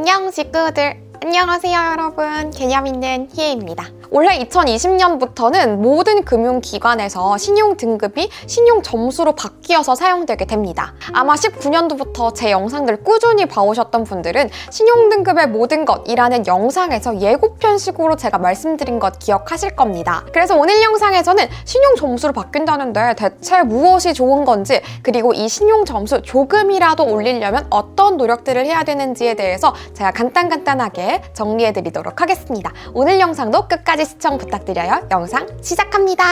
안녕 식구들. 안녕하세요 여러분. 개념 있는 희애입니다. 올해 2020년부터는 모든 금융기관에서 신용등급이 신용점수로 바뀌어서 사용되게 됩니다. 아마 19년도부터 제 영상들 꾸준히 봐오셨던 분들은 신용등급의 모든 것이라는 영상에서 예고편식으로 제가 말씀드린 것 기억하실 겁니다. 그래서 오늘 영상에서는 신용점수로 바뀐다는데 대체 무엇이 좋은 건지, 그리고 이 신용점수 조금이라도 올리려면 어떤 노력들을 해야 되는지에 대해서 제가 간단하게 정리해드리도록 하겠습니다. 오늘 영상도 끝까지 시청 부탁드려요. 영상 시작합니다.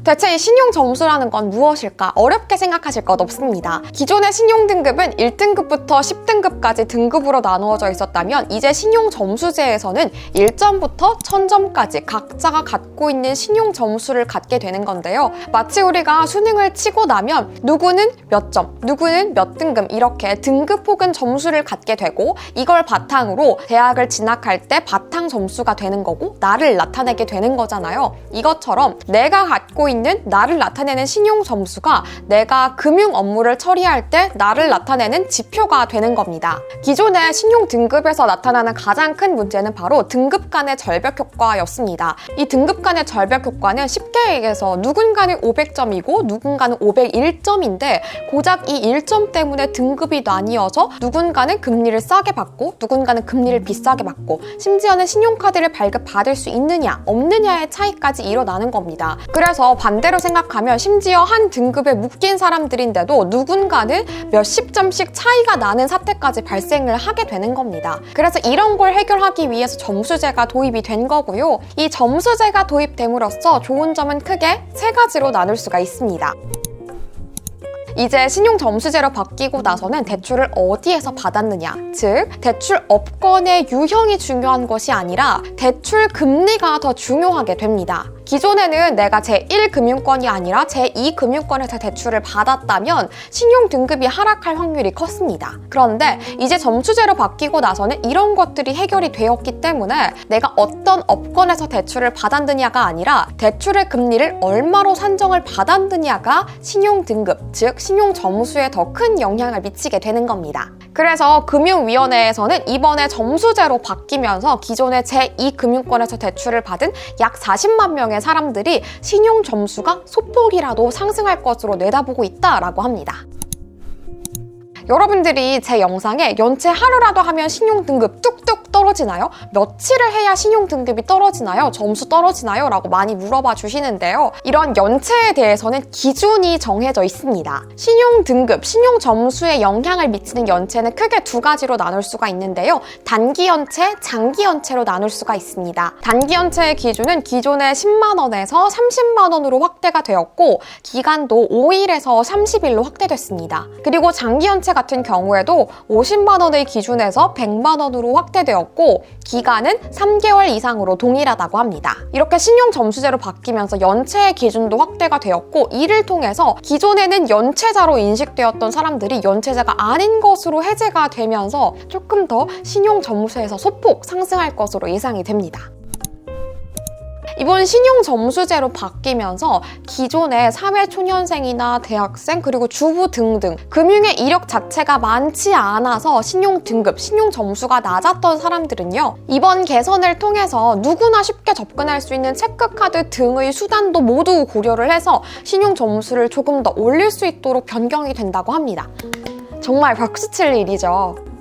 대체 이 신용점수라는 건 무엇일까? 어렵게 생각하실 것 없습니다. 기존의 신용등급은 1등급부터 10등급까지 등급으로 나누어져 있었다면 이제 신용점수제에서는 1점부터 1000점까지 각자가 갖고 있는 신용점수를 갖게 되는 건데요. 마치 우리가 수능을 치고 나면 누구는 몇 점, 누구는 몇 등급 이렇게 등급 혹은 점수를 갖게 되고, 이걸 바탕으로 대학을 진학할 때 바탕 점수가 되는 거고 나를 나타내게 되는 거잖아요. 이것처럼 내가 갖고 있는 나를 나타내는 신용 점수가 내가 금융 업무를 처리할 때 나를 나타내는 지표가 되는 겁니다. 기존의 신용 등급에서 나타나는 가장 큰 문제는 바로 등급 간의 절벽 효과였습니다. 이 등급 간의 절벽 효과는 쉽게 얘기해서 누군가는 500점이고 누군가는 501점인데 고작 이 1점 때문에 등급이 나뉘어서 누군가는 금리를 싸게 받고 누군가는 금리를 비싸게 받고 심지어는 신용카드를 발급받을 수 있느냐 없느냐의 차이까지 일어나는 겁니다. 그래서 반대로 생각하면 심지어 한 등급에 묶인 사람들인데도 누군가는 몇십 점씩 차이가 나는 사태까지 발생을 하게 되는 겁니다. 그래서 이런 걸 해결하기 위해서 점수제가 도입이 된 거고요. 이 점수제가 도입됨으로써 좋은 점은 크게 세 가지로 나눌 수가 있습니다. 이제 신용점수제로 바뀌고 나서는 대출을 어디에서 받았느냐, 즉 대출 업권의 유형이 중요한 것이 아니라 대출 금리가 더 중요하게 됩니다. 기존에는 내가 제1금융권이 아니라 제2금융권에서 대출을 받았다면 신용등급이 하락할 확률이 컸습니다. 그런데 이제 점수제로 바뀌고 나서는 이런 것들이 해결이 되었기 때문에 내가 어떤 업권에서 대출을 받았느냐가 아니라 대출의 금리를 얼마로 산정을 받았느냐가 신용등급, 즉 신용점수에 더 큰 영향을 미치게 되는 겁니다. 그래서 금융위원회에서는 이번에 점수제로 바뀌면서 기존의 제2금융권에서 대출을 받은 약 40만 명의 사람들이 신용점수가 소폭이라도 상승할 것으로 내다보고 있다라고 합니다. 여러분들이 제 영상에 연체 하루라도 하면 신용등급 뚝뚝 떨어지나요? 며칠을 해야 신용등급이 떨어지나요? 점수 떨어지나요? 라고 많이 물어봐 주시는데요. 이런 연체에 대해서는 기준이 정해져 있습니다. 신용등급, 신용점수에 영향을 미치는 연체는 크게 두 가지로 나눌 수가 있는데요. 단기 연체, 장기 연체로 나눌 수가 있습니다. 단기 연체의 기준은 기존의 10만 원에서 30만 원으로 확대가 되었고 기간도 5일에서 30일로 확대됐습니다. 그리고 장기 연체 같은 경우에도 50만 원의 기준에서 100만 원으로 확대되었고 기간은 3개월 이상으로 동일하다고 합니다. 이렇게 신용점수제로 바뀌면서 연체의 기준도 확대가 되었고 이를 통해서 기존에는 연체자로 인식되었던 사람들이 연체자가 아닌 것으로 해제가 되면서 조금 더 신용점수에서 소폭 상승할 것으로 예상이 됩니다. 이번 신용점수제로 바뀌면서 기존의 사회초년생이나 대학생 그리고 주부 등등 금융의 이력 자체가 많지 않아서 신용등급, 신용점수가 낮았던 사람들은요, 이번 개선을 통해서 누구나 쉽게 접근할 수 있는 체크카드 등의 수단도 모두 고려를 해서 신용점수를 조금 더 올릴 수 있도록 변경이 된다고 합니다. 정말 박수 칠 일이죠.